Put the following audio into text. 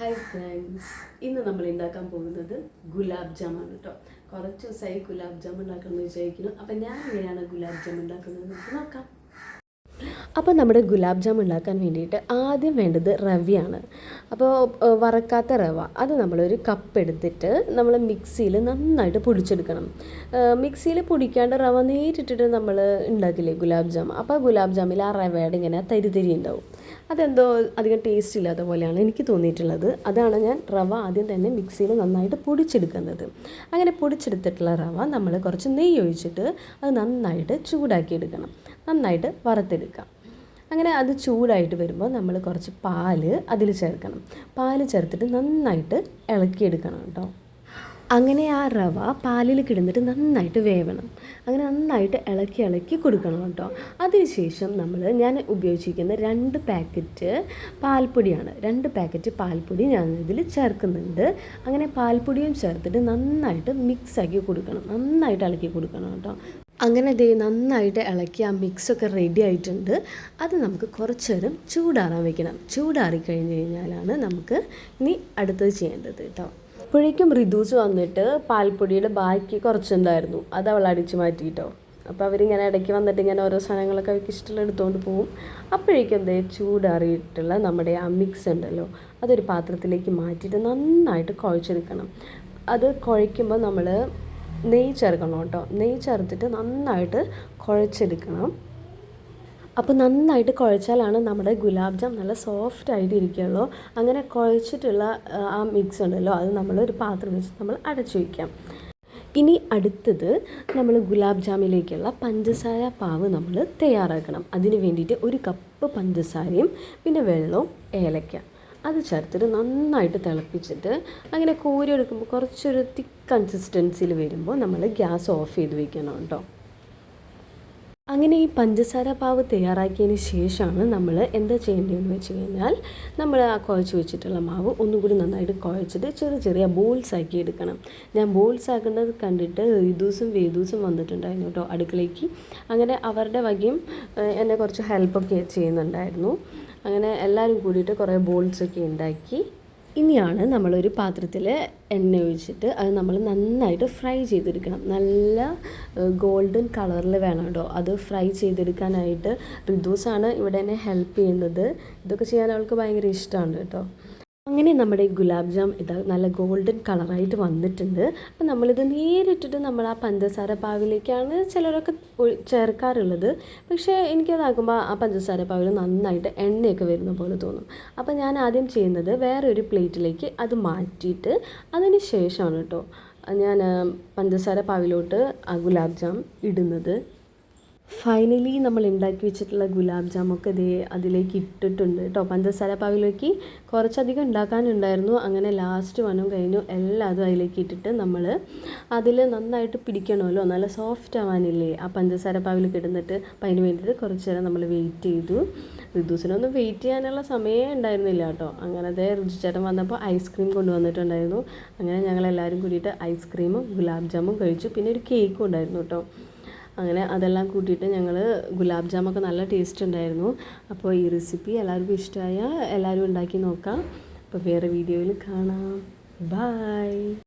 Hi friends, ഇന്ന് നമ്മൾ ഉണ്ടാക്കാൻ പോകുന്നത് ഗുലാബ് ജാമാണ് കേട്ടോ. കുറച്ച് ദിവസമായി ഗുലാബ് ജാം ഉണ്ടാക്കണമെന്ന് വിചാരിക്കുന്നു. അപ്പം ഞാൻ എങ്ങനെയാണ് ഗുലാബ് ജാം ഉണ്ടാക്കുന്നത് നമുക്ക് നോക്കാം. അപ്പോൾ നമ്മുടെ ഗുലാബ് ജാം ഉണ്ടാക്കാൻ വേണ്ടിയിട്ട് ആദ്യം വേണ്ടത് റവയാണ്. അപ്പോൾ വറക്കാത്ത റവ അത് നമ്മളൊരു കപ്പ് എടുത്തിട്ട് നമ്മൾ മിക്സിയിൽ നന്നായിട്ട് പൊടിച്ചെടുക്കണം. മിക്സിയിൽ പൊടിക്കാണ്ട് റവ നേരിട്ടിട്ട് നമ്മൾ ഉണ്ടാക്കില്ലേ ഗുലാബ് ജാം, അപ്പോൾ ഗുലാബ് ജാമിൽ ആ റവയുടെ ഇങ്ങനെ തരി ഉണ്ടാവും. അതെന്തോ അധികം ടേസ്റ്റ് ഇല്ലാത്ത പോലെയാണ് എനിക്ക് തോന്നിയിട്ടുള്ളത്. അതാണ് ഞാൻ റവ ആദ്യം തന്നെ മിക്സിയിൽ നന്നായിട്ട് പൊടിച്ചെടുക്കുന്നത്. അങ്ങനെ പൊടിച്ചെടുത്തിട്ടുള്ള റവ നമ്മൾ കുറച്ച് നെയ്യ് ഒഴിച്ചിട്ട് അത് നന്നായിട്ട് ചൂടാക്കിയെടുക്കണം, നന്നായിട്ട് വറുത്തെടുക്കാം. അങ്ങനെ അത് ചൂടായിട്ട് വരുമ്പോൾ നമ്മൾ കുറച്ച് പാല് അതിൽ ചേർക്കണം. പാല് ചേർത്തിട്ട് നന്നായിട്ട് ഇളക്കിയെടുക്കണം കേട്ടോ. അങ്ങനെ ആ റവ പാലിൽ കിടന്നിട്ട് നന്നായിട്ട് വേവണം. അങ്ങനെ നന്നായിട്ട് ഇളക്കി കൊടുക്കണം കേട്ടോ. അതിനുശേഷം ഞാൻ ഉപയോഗിച്ചിരിക്കുന്ന 2 പാക്കറ്റ് പാൽപ്പൊടിയാണ്. 2 പാക്കറ്റ് പാൽപ്പൊടി ഞാൻ ഇതിൽ ചേർക്കുന്നുണ്ട്. അങ്ങനെ പാൽപ്പൊടിയും ചേർത്തിട്ട് നന്നായിട്ട് മിക്സാക്കി കൊടുക്കണം, നന്നായിട്ട് ഇളക്കി കൊടുക്കണം കേട്ടോ. അങ്ങനെ നന്നായിട്ട് ഇളക്കി ആ മിക്സൊക്കെ റെഡി ആയിട്ടുണ്ട്. അത് നമുക്ക് കുറച്ച് നേരം ചൂടാറാൻ വെക്കണം. ചൂടാറി കഴിഞ്ഞ് കഴിഞ്ഞാലാണ് നമുക്ക് ഇനി അടുത്തത് ചെയ്യേണ്ടത് കേട്ടോ. അപ്പോഴേക്കും റിദൂസ് വന്നിട്ട് പാൽപ്പൊടിയുടെ ബാക്കി കുറച്ചുണ്ടായിരുന്നു, അത് അവൾ അടിച്ചു മാറ്റിയിട്ടോ. അപ്പോൾ അവരിങ്ങനെ ഇടയ്ക്ക് വന്നിട്ട് ഇങ്ങനെ ഓരോ സാധനങ്ങളൊക്കെ അവർക്ക് ഇഷ്ടമുള്ള എടുത്തുകൊണ്ട് പോവും. അപ്പോഴേക്കും ചൂടാറിയിട്ടുള്ള നമ്മുടെ ആ മിക്സ് ഉണ്ടല്ലോ, അതൊരു പാത്രത്തിലേക്ക് മാറ്റിയിട്ട് നന്നായിട്ട് കുഴച്ചെടുക്കണം. അത് കുഴയ്ക്കുമ്പോൾ നമ്മൾ നെയ്യ് ചേർക്കണം കേട്ടോ. നെയ്യ് ചേർത്തിട്ട് നന്നായിട്ട് കുഴച്ചെടുക്കണം. അപ്പോൾ നന്നായിട്ട് കുഴച്ചാലാണ് നമ്മുടെ ഗുലാബ് ജാം നല്ല സോഫ്റ്റായിട്ട് ഇരിക്കുകയുള്ളൂ. അങ്ങനെ കുഴച്ചിട്ടുള്ള ആ മിക്സ് ഉണ്ടല്ലോ, അത് നമ്മളൊരു പാത്രം വെച്ച് നമ്മൾ അടച്ചു വയ്ക്കാം. ഇനി അടുത്തത് നമ്മൾ ഗുലാബ് ജാമിലേക്കുള്ള പഞ്ചസാര പാവ് നമ്മൾ തയ്യാറാക്കണം. അതിന് വേണ്ടിയിട്ട് 1 കപ്പ് പഞ്ചസാരയും പിന്നെ വെള്ളവും ഏലക്ക അത് ചേർത്തിട്ട് നന്നായിട്ട് തിളപ്പിച്ചിട്ട് അങ്ങനെ കോരിയെടുക്കുമ്പോൾ കുറച്ചൊരു തിക്ക് കൺസിസ്റ്റൻസിയിൽ വരുമ്പോൾ നമ്മൾ ഗ്യാസ് ഓഫ് ചെയ്ത് വയ്ക്കണം കേട്ടോ. അങ്ങനെ ഈ പഞ്ചസാര പാവ് തയ്യാറാക്കിയതിന് ശേഷമാണ് നമ്മൾ എന്താ ചെയ്യേണ്ടതെന്ന് വെച്ച് കഴിഞ്ഞാൽ നമ്മൾ ആ കുഴച്ച് വെച്ചിട്ടുള്ള മാവ് ഒന്നുകൂടി നന്നായിട്ട് കുഴച്ചിട്ട് ചെറിയ ബോൾസ് ആക്കി എടുക്കണം. ഞാൻ ബോൾസ് ആക്കുന്നത് കണ്ടിട്ട് റിദൂസും വേദൂസും വന്നിട്ടുണ്ടായിരുന്നു കേട്ടോ അടുക്കളയ്ക്ക്. അങ്ങനെ അവരുടെ വകയും എന്നെ കുറച്ച് ഹെൽപ്പൊക്കെ ചെയ്യുന്നുണ്ടായിരുന്നു. അങ്ങനെ എല്ലാവരും കൂടിയിട്ട് കുറേ ബോൾസൊക്കെ ഉണ്ടാക്കി. ഇനിയാണ് നമ്മളൊരു പാത്രത്തിൽ എണ്ണ ഒഴിച്ചിട്ട് അത് നമ്മൾ നന്നായിട്ട് ഫ്രൈ ചെയ്തെടുക്കണം. നല്ല ഗോൾഡൻ കളറിൽ വേണം കേട്ടോ അത് ഫ്രൈ ചെയ്തെടുക്കാനായിട്ട്. റിദൂസാണ് ഇവിടെ എന്നെ ഹെൽപ്പ് ചെയ്യുന്നത്. ഇതൊക്കെ ചെയ്യാൻ അവൾക്ക് ഭയങ്കര ഇഷ്ടമാണ് കേട്ടോ. അങ്ങനെ നമ്മുടെ ഗുലാബ് ജാം നല്ല ഗോൾഡൻ കളറായിട്ട് വന്നിട്ടുണ്ട്. അപ്പം നമ്മളിത് നേരിട്ടിട്ട് നമ്മൾ ആ പഞ്ചസാര പാവിലേക്കാണ് ചിലരൊക്കെ ചേർക്കാറുള്ളത്. പക്ഷേ എനിക്കതാക്കുമ്പോൾ ആ പഞ്ചസാര പാവിൽ നന്നായിട്ട് എണ്ണയൊക്കെ വരുന്ന പോലെ തോന്നും. അപ്പം ഞാൻ ആദ്യം ചെയ്യുന്നത് വേറൊരു പ്ലേറ്റിലേക്ക് അത് മാറ്റിയിട്ട് അതിന് ശേഷമാണ് കേട്ടോ ഞാൻ പഞ്ചസാര പാവിലോട്ട് ആ ഗുലാബ് ജാം ഇടുന്നത്. ഫൈനലി നമ്മൾ ഉണ്ടാക്കി വെച്ചിട്ടുള്ള ഗുലാബ് ജാമൊക്കെ അതിലേക്ക് ഇട്ടിട്ടുണ്ട് കേട്ടോ. പഞ്ചസാര പാവിലേക്ക് കുറച്ചധികം ഉണ്ടാക്കാനുണ്ടായിരുന്നു. അങ്ങനെ ലാസ്റ്റ് വനും കഴിഞ്ഞു എല്ലാതും അതിലേക്ക് ഇട്ടിട്ട് നമ്മൾ അതിൽ നന്നായിട്ട് പിടിക്കണമല്ലോ, നല്ല സോഫ്റ്റ് ആവാനില്ലേ ആ പഞ്ചസാര പാവിൽ കിടന്നിട്ട്. അപ്പം അതിന് വേണ്ടിയിട്ട് കുറച്ച് നേരം നമ്മൾ വെയിറ്റ് ചെയ്തു. റിദൂസിനൊന്നും വെയിറ്റ് ചെയ്യാനുള്ള സമയമേ ഉണ്ടായിരുന്നില്ല കേട്ടോ. അങ്ങനത്തെ രുചിച്ചേട്ടൻ വന്നപ്പോൾ ഐസ്ക്രീം കൊണ്ടുവന്നിട്ടുണ്ടായിരുന്നു. അങ്ങനെ ഞങ്ങളെല്ലാവരും കൂടിയിട്ട് ഐസ്ക്രീമും ഗുലാബ് ജാമും കഴിച്ചു. പിന്നെ ഒരു കേക്കും ഉണ്ടായിരുന്നു കേട്ടോ. അങ്ങനെ അതെല്ലാം കൂട്ടിയിട്ട് ഞങ്ങൾ ഗുലാബ് ജാമൊക്കെ നല്ല ടേസ്റ്റ് ഉണ്ടായിരുന്നു. അപ്പോൾ ഈ റെസിപ്പി എല്ലാവർക്കും ഇഷ്ടമായ എല്ലാവരും ഉണ്ടാക്കി നോക്കാം. അപ്പോൾ വേറെ വീഡിയോയിൽ കാണാം. ബൈ.